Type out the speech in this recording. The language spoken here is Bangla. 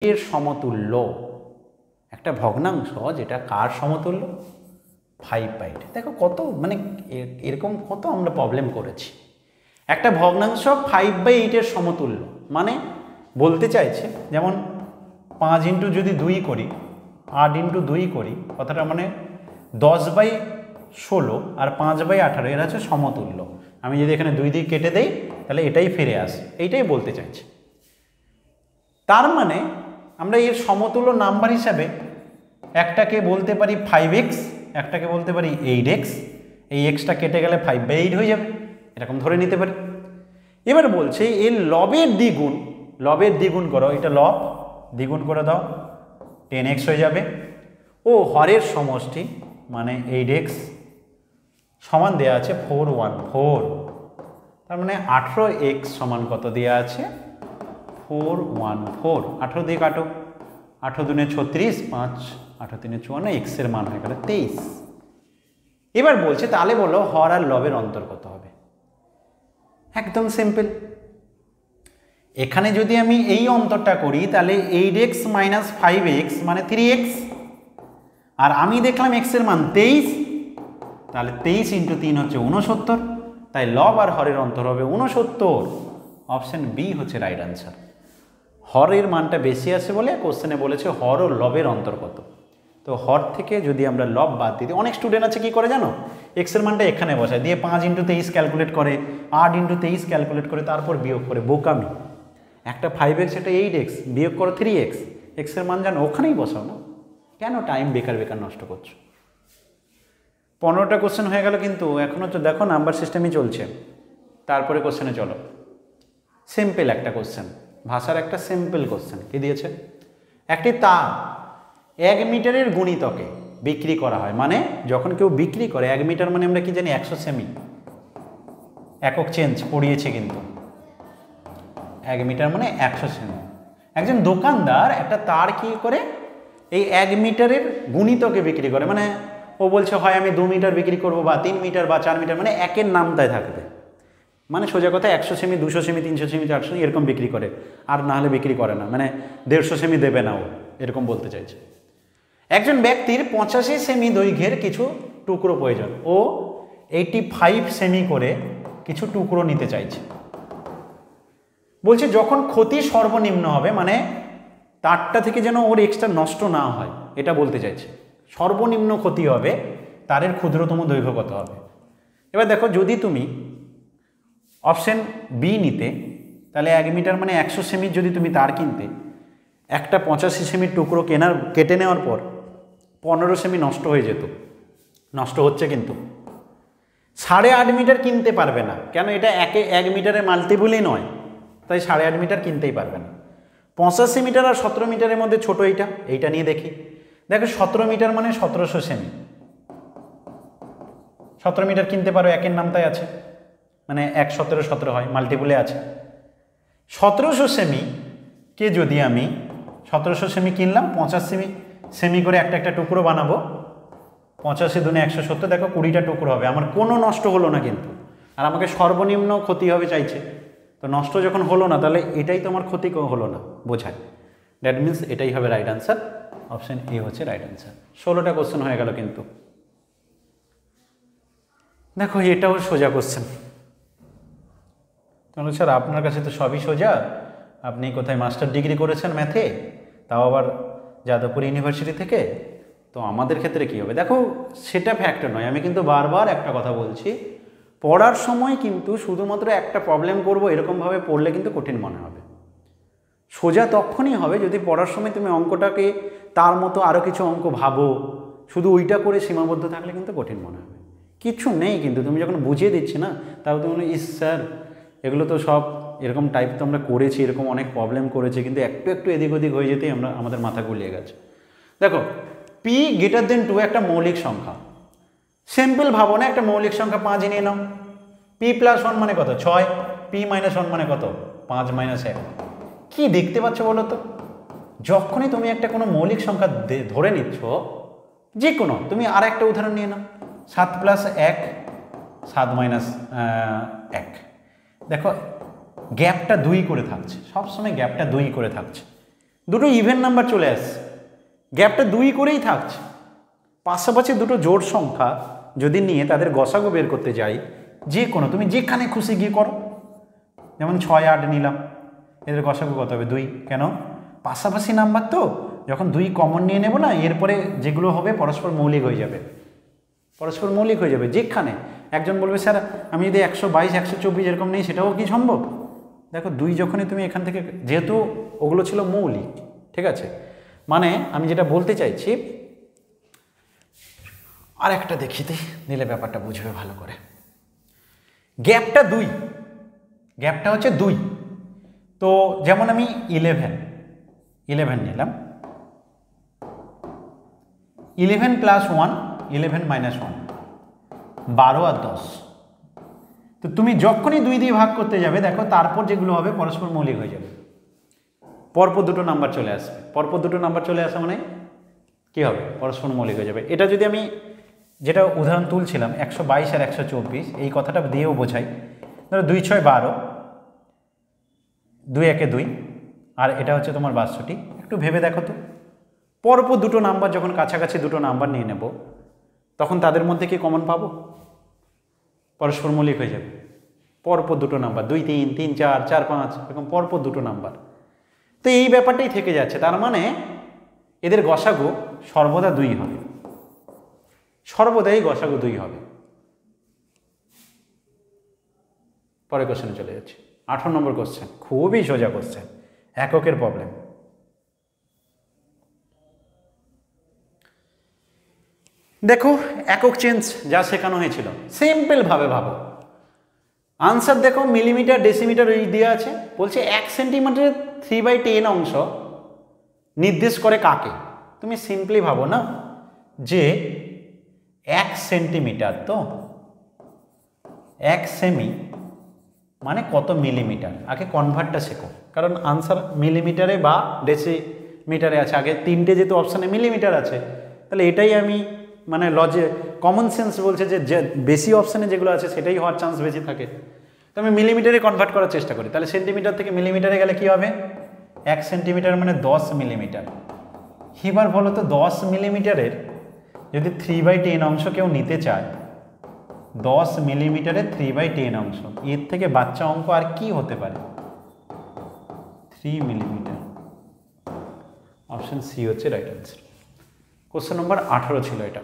এর সমতুল্য একটা ভগ্নাংশ, যেটা কার সমতুল্য? 5/8। দেখো কত মানে এরকম কত আমরা প্রবলেম করেছি। একটা ভগ্নাংশ 5/8 এর সমতুল্য মানে বলতে চাইছে, যেমন 5 ইন্টু যদি 2 করি, 8 ইন্টু 2 করি, কথাটা মানে 10/16 আর 5/18 এরা হচ্ছে সমতুল্য। আমি যদি এখানে 2 দিয়ে কেটে দেই তাহলে এটাই ফিরে আসে, এইটাই বলতে চাইছে। তার মানে আমরা এর সমতুল্য নাম্বার হিসাবে একটাকে বলতে পারি 5x, একটাকে বলতে পারি 8x। এই এক্সটা কেটে গেলে 5/8 হয়ে যাবে, এরকম ধরে নিতে পারি। এবার বলছে এর লবের দ্বিগুণ, লবের দ্বিগুণ করো, এটা লব দ্বিগুণ করে দাও, 10x হয়ে যাবে। ও হরের সমষ্টি মানে 8x সমান দেওয়া আছে 414, তার মানে 18x সমান কত দেওয়া আছে? 414। 18 দিয়ে কাটো, 18 দুনে 36, 5 18 3 54, x এর মান হয়ে গেল 23। এবার বলছে তাহলে বলো হর আর লবের অন্তর কত হবে? একদম সিম্পল। এখানে যদি আমি এই অন্তরটা করি তাহলে 8x মাইনাস 5x মানে 3x, আর আমি দেখলাম x এর মান 23, তাহলে 23 ইন্টু 3 হচ্ছে 69, তাই লব আর হরের অন্তর হবে 69। অপশন বি হচ্ছে রাইট আনসার। হরের মানটা বেশি আসে বলে কোশ্চেনে বলেছে হর ও লবের অন্তর কত। তো হর থেকে যদি আমরা লব বাদ দিই, অনেক স্টুডেন্ট আছে কি করে জানো, এক্স এর মানটা এখানে বসায় দিয়ে 5 ইন্টু 23 ক্যালকুলেট করে, 8 ইন্টু 23 ক্যালকুলেট করে, তারপর বিয়োগ করে। বোকামি। একটা 5x একটা 8x, বিয়োগ করো 3x, এক্স এর মান জানো ওখানেই বসাও না, কেন টাইম বেকার বেকার নষ্ট করছো? 15টা কোশ্চেন হয়ে গেল, কিন্তু এখনও তো দেখো নাম্বার সিস্টেমই চলছে। তারপরে কোশ্চেনে চলো, সিম্পল একটা কোশ্চেন, ভাষার একটা সিম্পল কোশ্চেন। কি দিয়েছে? একটি তার 1 মিটারের গুণিতকে বিক্রি করা হয়, মানে যখন কেউ বিক্রি করে 1 মিটার মানে আমরা কি জানি 100 সেমি, একক চেঞ্জ পড়িয়েছে কিন্তু 1 মিটার মানে 100 সেমি। একজন দোকানদার একটা তার কি করে এই 1 মিটারের গুণিতকে বিক্রি করে, মানে ও বলছে হয় আমি 2 মিটার বিক্রি করবো বা 3 মিটার বা 4 মিটার, মানে একের নামটায় থাকবে, মানে সোজা কথা 100 সেমি 200 সেমি 300 সেমি 400 এরকম বিক্রি করে, আর না হলে বিক্রি করে না, মানে 150 সেমি দেবে না ও, এরকম বলতে চাইছে। একজন ব্যক্তির 85 সেমি দৈর্ঘ্যের কিছু টুকরো প্রয়োজন, ও 85 সেমি করে কিছু টুকরো নিতে চাইছে। বলছে যখন ক্ষতি সর্বনিম্ন হবে, মানে তারটা থেকে যেন ওর এক্সট্রা নষ্ট না হয়, এটা বলতে চাইছে। সর্বনিম্ন ক্ষতি হবে, তারের ক্ষুদ্রতম দৈর্ঘ্য কত হবে? এবার দেখো, যদি তুমি অপশন বি নিতে তাহলে 1 মিটার মানে 100 সেমির যদি তুমি তার কিনতে, একটা 85 সেমির টুকরো কেটে নেওয়ার পর 15 সেমি নষ্ট হয়ে যেত, নষ্ট হচ্ছে কিন্তু। 8.5 মিটার কিনতে পারবে না, কেন এটা 1 মিটারের মাল্টিপুলই নয়, তাই 8.5 মিটার কিনতেই পারবে না। 85 মিটার আর 17 মিটারের মধ্যে ছোট এইটা নিয়ে দেখি। দেখো 17 মিটার মানে 1700 সেমি, 17 মিটার কিনতে পারো, একের নামটাই আছে, মানে 1 17 17 হয়, মাল্টিপুলে আছে। 1700 সেমি কে যদি আমি 1700 সেমি কিনলাম, 85 সেমি করে একটা একটা টুকরো বানাবো, 85 দুনে 170, দেখো 20টা টুকরো হবে, আমার কোনো নষ্ট হলো না কিন্তু, আর আমাকে সর্বনিম্ন ক্ষতি হবে চাইছে। তো নষ্ট যখন হলো না, তাহলে এটাই তো আমার ক্ষতি হলো না বোঝায়, দ্যাট মিনস এটাই হবে রাইট আনসার। অপশন এ হচ্ছে রাইট আনসার। 16টা কোশ্চেন হয়ে গেল কিন্তু। দেখো এটাও সোজা কোশ্চেন। তাহলে স্যার আপনার কাছে তো সবই সোজা, আপনি কোথায় মাস্টার ডিগ্রি করেছেন ম্যাথে, তাও আবার যাদবপুর ইউনিভার্সিটি থেকে, তো আমাদের ক্ষেত্রে কী হবে? দেখো সেটা ফ্যাক্টর নয়, আমি কিন্তু বারবার একটা কথা বলছি, পড়ার সময় কিন্তু শুধুমাত্র একটা প্রবলেম করব এরকমভাবে পড়লে কিন্তু কঠিন মনে হবে। সোজা তখনই হবে যদি পড়ার সময় তুমি অঙ্কটাকে তার মতো আরও কিছু অঙ্ক ভাবো, শুধু ওইটা করে সীমাবদ্ধ থাকলে কিন্তু কঠিন মনে হবে। কিচ্ছু নেই কিন্তু, তুমি যখন বুঝিয়ে দিচ্ছি না, তাও তুমি ইস স্যার এগুলো তো সব এরকম টাইপ তো আমরা করেছি, এরকম অনেক প্রবলেম করেছি, কিন্তু একটু একটু এদিক ওদিক হয়ে যেতেই আমাদের মাথা গুলিয়ে গেছে। দেখো পি গ্রেটার দেন 2 একটা মৌলিক সংখ্যা, সিম্পল ভাবো না, একটা মৌলিক সংখ্যা 5 নিয়ে নাও, পি প্লাস 1 মানে কত? 6, পি মাইনাস 1 মানে কত? 5 মাইনাস 1। কি দেখতে পাচ্ছ বলো তো? যখনই তুমি একটা কোনো মৌলিক সংখ্যা ধরে নিচ্ছ, যে কোনো, তুমি আর একটা উদাহরণ নিয়ে নাও, 7 প্লাস 1, 7 মাইনাস 1, দেখো গ্যাপটা 2 করে থাকছে, সবসময় গ্যাপটা 2 করে থাকছে। দুটো ইভেন নাম্বার চলে আসছে, গ্যাপটা 2 করেই থাকছে। পাশাপাশি দুটো জোড় সংখ্যা যদি নিয়ে তাদের গসাগু বের করতে যাই, যে কোনো তুমি যেখানে খুশি গিয়ে করো, যেমন 6, 8 নিলাম, এদের গসাগু কত হবে 2, কেন পাশাপাশি নাম্বার তো, যখন 2 কমন নিয়ে নেব না, এরপরে যেগুলো হবে পরস্পর মৌলিক হয়ে যাবে, পরস্পর মৌলিক হয়ে যাবে। যেখানে একজন বলবে স্যার আমি যদি 122, 124 এরকম নেই, সেটাও কি সম্ভব? দেখো 2 যখনই তুমি এখান থেকে, যেহেতু ওগুলো ছিল মৌলিক, ঠিক আছে, মানে আমি যেটা বলতে চাইছি, আর একটা দেখিতে নিলে ব্যাপারটা বুঝবে ভালো করে। গ্যাপটা 2, গ্যাপটা হচ্ছে 2। তো যেমন আমি 11 নিলাম, 11 + 1, 11 - 1, 12 আর 10। তো তুমি যখনই 2 দিয়ে ভাগ করতে যাবে, দেখো তারপর যেগুলো হবে পরস্পর মৌলিক হয়ে যাবে, পরপর দুটো নাম্বার চলে আসবে। পরপর দুটো নাম্বার চলে আসা মানে কি হবে? পরস্পর মৌলিক হয়ে যাবে। এটা যদি আমি যেটা উদাহরণ তুলছিলাম 122 আর 124, এই কথাটা দিয়েও বোঝাই। ধরো 2 6 12, 2 1 2, আর এটা হচ্ছে তোমার 62। একটু ভেবে দেখো তো, পরপর দুটো নাম্বার যখন কাছাকাছি দুটো নাম্বার নিয়ে নেব, তখন তাদের মধ্যে কি কমন পাবো? পরস্পর মৌলিক হয়ে যাবে। পরপর দুটো নাম্বার 2 3 3 4 4 5 এরকম পরপর দুটো নাম্বার। তো এই ব্যাপারটাই থেকে যাচ্ছে, তার মানে এদের গসাগু সর্বদা 2 হবে, সর্বদাই গসাগু 2 হবে। পরের কোশ্চেনে চলে যাচ্ছে, 18 নম্বর কোশ্চেন, খুবই সোজা কোশ্চেন, এককের প্রবলেম। দেখো একক চেঞ্জ যা শেখানো হয়েছিল, সিম্পল ভাবে ভাবো। আনসার দেখো, মিলিমিটার ডেসিমিটার ওই দেওয়া আছে, বলছে 1 সেন্টিমিটারের 3/10 অংশ নির্দেশ করে কাকে? তুমি সিম্পলি ভাবো না যে 1 সেন্টিমিটার, তো 1 সেমি মানে কত মিলিমিটার, আগে কনভার্টটা শেখো, কারণ আনসার মিলিমিটারে বা ডেসিমিটারে আছে। আগে 3টে যেহেতু অপশানে মিলিমিটার আছে, তাহলে এটাই আমি মানে কমন সেন্স বলছে যে বেশি অপশানে যেগুলো আছে সেটাই হওয়ার চান্স বেশি থাকে। তো আমি মিলিমিটারে কনভার্ট করার চেষ্টা করি, তাহলে সেন্টিমিটার থেকে মিলিমিটারে গেলে কি হবে? 1 সেন্টিমিটার মানে 10 মিলিমিটার। এবার বলো তো 10 মিলিমিটারের যদি 3/10 অংশ কেউ নিতে চায়, 10 মিলিমিটারের 3/10 অংশ, এর থেকে বাচ্চা অঙ্ক আর কি হতে পারে? 3 মিলিমিটার। অপশন সি হচ্ছে রাইট আনসার। কোশ্চেন নম্বর 18 ছিল এটা।